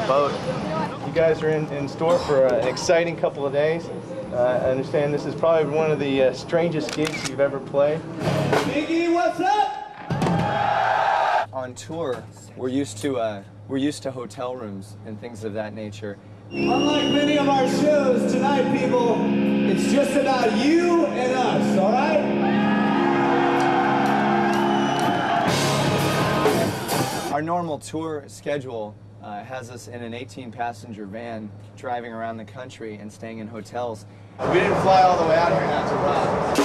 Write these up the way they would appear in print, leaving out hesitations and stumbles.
boat. You guys are in store for an exciting couple of days. I understand this is probably one of the strangest gigs you've ever played. Biggie, what's up? On tour, we're used to hotel rooms and things of that nature. Unlike many of our shows tonight, people, it's just about you and us, all right? Our normal tour schedule has us in an 18-passenger van driving around the country and staying in hotels. We didn't fly all the way out here not to rob.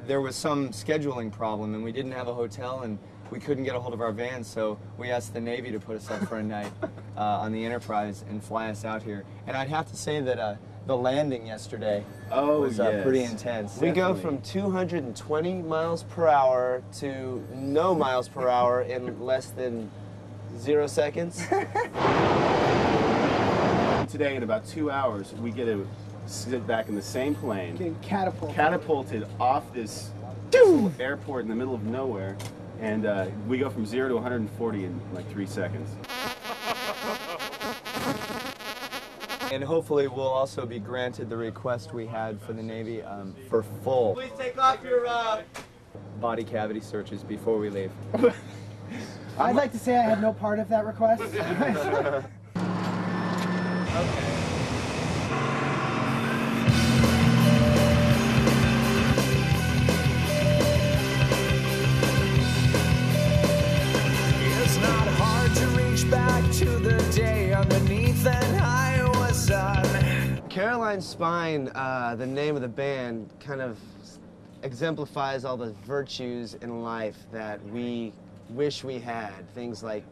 There was some scheduling problem and we didn't have a hotel and we couldn't get a hold of our van, so we asked the Navy to put us up for a night on the Enterprise and fly us out here. And I'd have to say that the landing yesterday was pretty intense. We go from 220 miles per hour to no miles per hour in less than 0 seconds. Today, in about 2 hours, we get to sit back in the same plane, getting catapulted off this airport in the middle of nowhere, and we go from 0 to 140 in like 3 seconds. And hopefully we'll also be granted the request we had for the Navy for full Please take off your body cavity searches before we leave. I'd like to say I had no part of that request. It's not hard to reach back to the day underneath that Iowa sun. Caroline Spine, the name of the band, kind of exemplifies all the virtues in life that we wish we had. Things like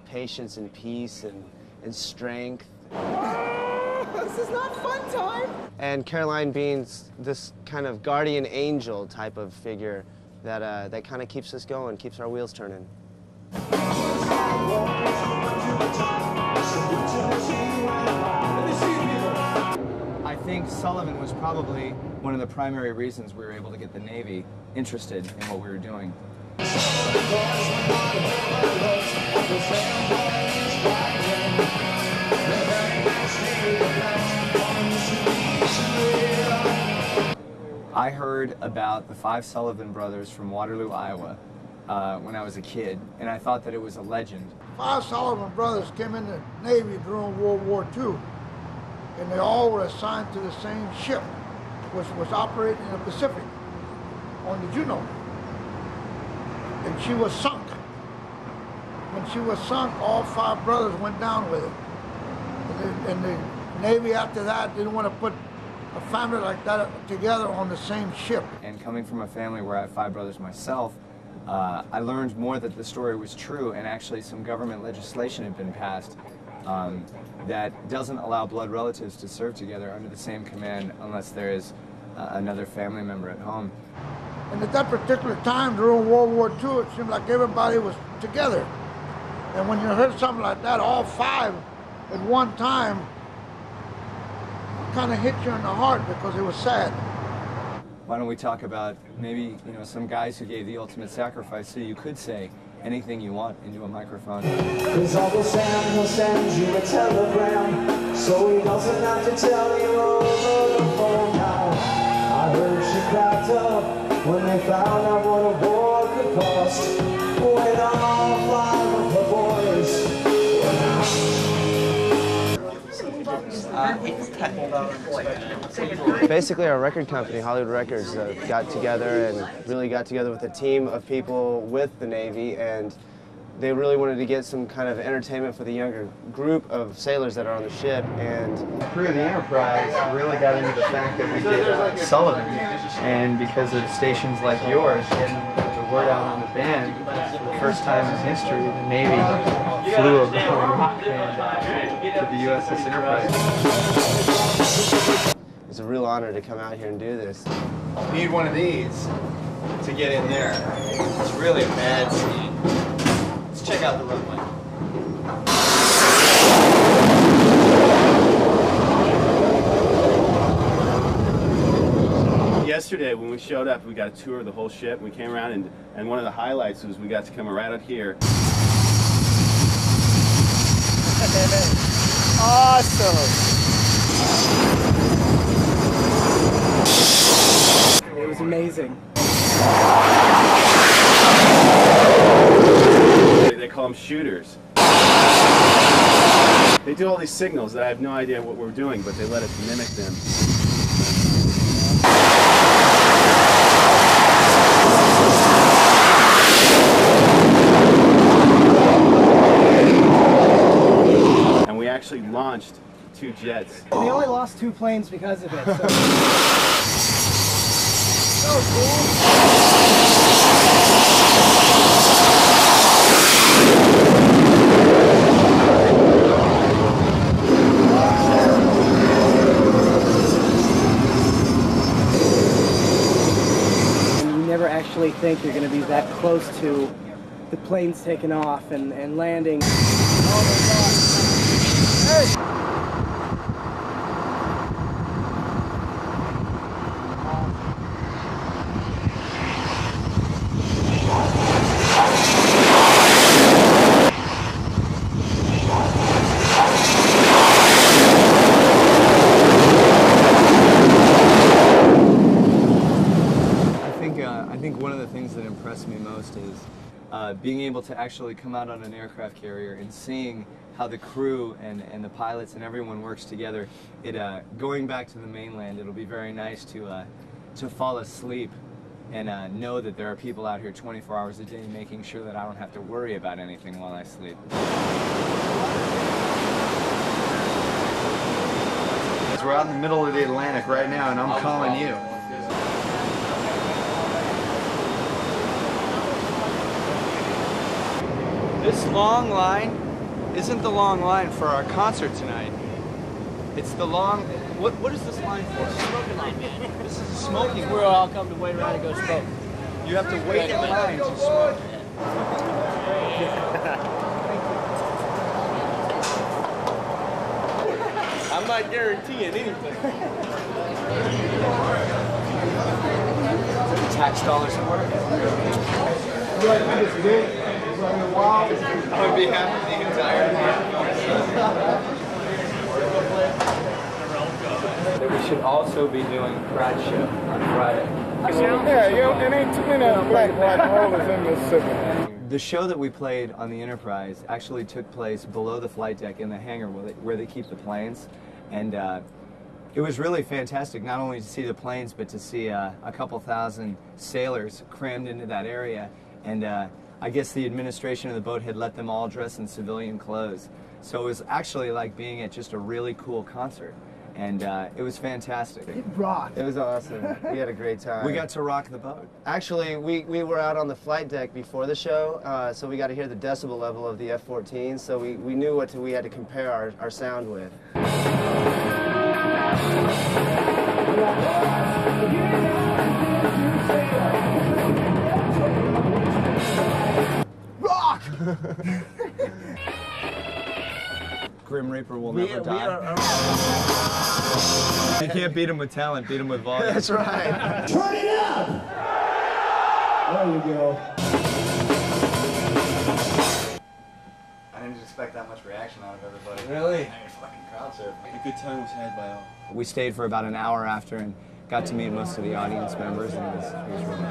patience and peace and strength. This is not fun time. And Caroline being this kind of guardian angel type of figure that, that kind of keeps us going, keeps our wheels turning. I think Sullivan was probably one of the primary reasons we were able to get the Navy interested in what we were doing. I heard about the 5 Sullivan brothers from Waterloo, Iowa, when I was a kid, and I thought that it was a legend. 5 Sullivan brothers came in the Navy during World War II, and they all were assigned to the same ship, which was operating in the Pacific, on the Juno. And she was sunk. When she was sunk, all 5 brothers went down with it. And the Navy after that didn't want to put a family like that together on the same ship. And coming from a family where I have 5 brothers myself, I learned more that the story was true, and actually some government legislation had been passed that doesn't allow blood relatives to serve together under the same command unless there is another family member at home. And at that particular time during World War II, it seemed like everybody was together. And when you heard something like that, all 5 at one time, kind of hit you in the heart because it was sad. Why don't we talk about maybe, you know, some guys who gave the ultimate sacrifice so you could say anything you want into a microphone. Cause Uncle Sam will send you a telegram, so he doesn't have to tell you over the phone now. I heard she cracked up when they found out what a war could cost. When all 5 of the boys Basically, our record company, Hollywood Records, got together and really got together with a team of people with the Navy, and they really wanted to get some kind of entertainment for the younger group of sailors that are on the ship. And The crew of the Enterprise really got into the fact that we did Sullivan, and because of stations like yours getting the word out on the band, for the first time in history, the Navy flew a rock band to the USS Enterprise. it's a real honor to come out here and do this. You need one of these to get in there. It's really a bad scene. Let's check out the runway. Yesterday when we showed up, we got a tour of the whole ship. We came around and one of the highlights was we got to come right out here. Awesome. It was amazing. They call them shooters. They do all these signals that I have no idea what we're doing, but they let us mimic them. And we actually launched 2 jets. They only lost 2 planes because of it. So. So cool. Actually think you're going to be that close to the planes taking off and landing. Oh my God. Hey. I think one of the things that impressed me most is being able to actually come out on an aircraft carrier and seeing how the crew and the pilots and everyone works together. Going back to the mainland, it'll be very nice to fall asleep and know that there are people out here 24 hours a day making sure that I don't have to worry about anything while I sleep. We're out in the middle of the Atlantic right now, and I'm calling you. This long line isn't the long line for our concert tonight. It's the long... What is this line for? Smoking line, man. This is a smoking line. We'll all come to wait around and go smoke. You have to wait in line to smoke. I'm not guaranteeing anything. Tax dollars at work. On behalf of the entire That we should also be doing Crowd Show on Friday. Yeah, it ain't too many black holders in Mississippi. The show that we played on the Enterprise actually took place below the flight deck in the hangar where they keep the planes. And it was really fantastic, not only to see the planes, but to see a couple thousand sailors crammed into that area. And I guess the administration of the boat had let them all dress in civilian clothes. So it was actually like being at just a really cool concert. And it was fantastic. It rocked. It was awesome. We had a great time. We got to rock the boat. Actually, we were out on the flight deck before the show, so we got to hear the decibel level of the F-14, so we knew what we had to compare our sound with. Rock! Grim Reaper will never die. You can't beat him with talent, beat him with volume. That's right. Turn it up! There you go. I didn't expect that much reaction out of everybody. Really? Fucking crowd surf. A good time was had by all. We stayed for about an hour after and got to meet most of the audience members, and it was really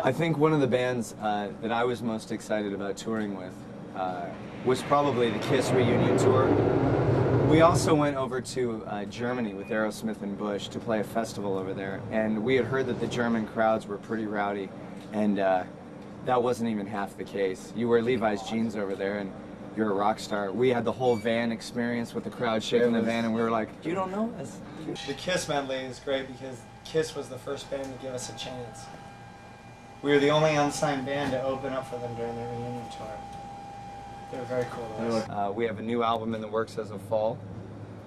I think one of the bands that I was most excited about touring with was probably the Kiss reunion tour. We also went over to Germany with Aerosmith and Bush to play a festival over there, and we had heard that the German crowds were pretty rowdy, and that wasn't even half the case. You wear Levi's jeans over there, and you're a rock star. We had the whole van experience with the crowd shaking the van, and we were like, you don't know us. The Kiss medley is great because Kiss was the first band to give us a chance. We were the only unsigned band to open up for them during their reunion tour. They were very cool to us. We have a new album in the works as of fall,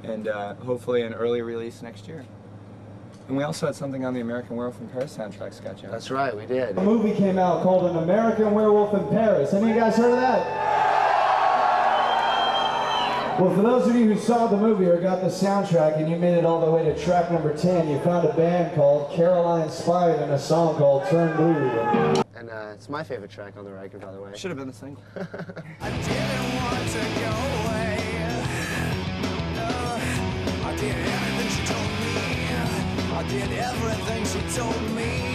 and hopefully an early release next year. And we also had something on the American Werewolf in Paris soundtrack, Scott Jones. That's right, we did. A movie came out called An American Werewolf in Paris. Any of you guys heard of that? Well, for those of you who saw the movie or got the soundtrack and you made it all the way to track number 10, you found a band called Caroline Spite and a song called Turn Blue. And it's my favorite track on the record, by the way. Should have been the single. I didn't want to go away. I did everything she told me. I did everything she told me.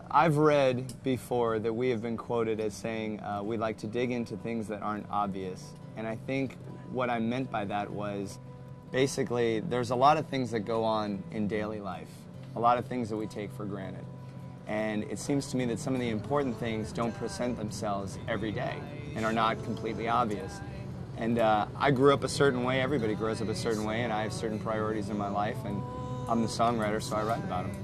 I've read before that we have been quoted as saying we like to dig into things that aren't obvious. And I think what I meant by that was basically there's a lot of things that go on in daily life, a lot of things that we take for granted. And it seems to me that some of the important things don't present themselves every day and are not completely obvious. And I grew up a certain way, everybody grows up a certain way, and I have certain priorities in my life, and I'm the songwriter, so I write about them.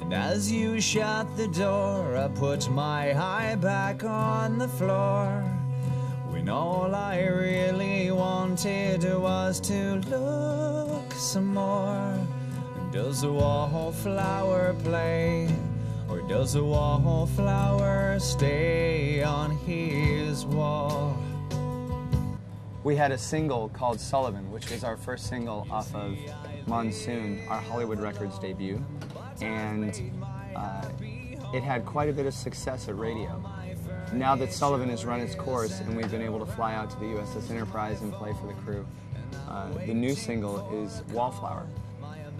And as you shut the door, I put my eye back on the floor, when all I really wanted was to look some more. Does a wallflower play, or does a wallflower stay on his wall? We had a single called Sullivan, which was our first single off of Monsoon, our Hollywood Records debut. And it had quite a bit of success at radio. Now that Sullivan has run its course and we've been able to fly out to the USS Enterprise and play for the crew, the new single is Wallflower.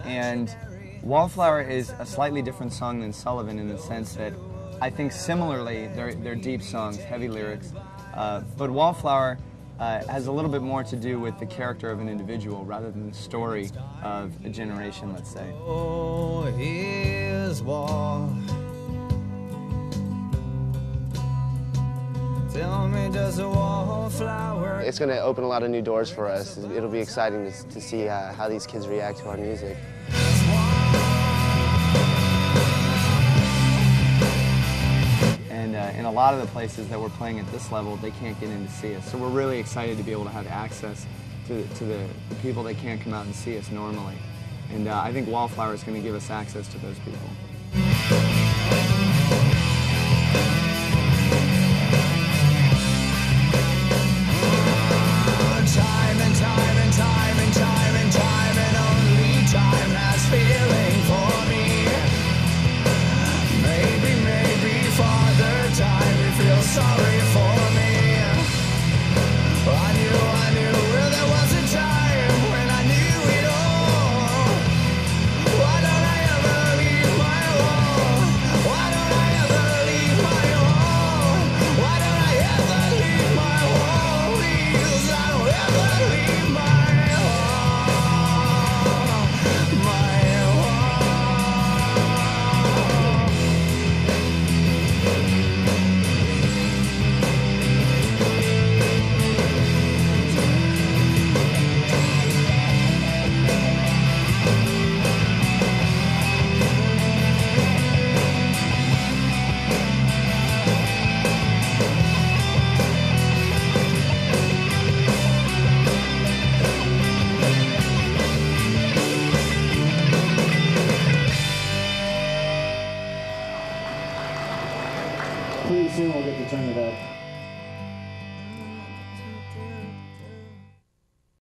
And Wallflower is a slightly different song than Sullivan in the sense that I think similarly they're deep songs, heavy lyrics, but Wallflower has a little bit more to do with the character of an individual rather than the story of a generation, let's say. Oh, his wall. Tell me, does a wallflower... It's going to open a lot of new doors for us. It'll be exciting to see how these kids react to our music. And in a lot of the places that we're playing at this level, they can't get in to see us. So we're really excited to be able to have access to the people that can't come out and see us normally. And I think Wallflower is going to give us access to those people. Time and time and time and time and time and only time has feeling for me. Maybe Father Time, you feel sorry for me. I knew there was a time when I knew it all. Why don't I ever leave my wall? Why don't I ever leave my wall? Why don't I ever leave my wall? Please, I don't ever leave my wall. My wall. Pretty soon we'll get to turn it up.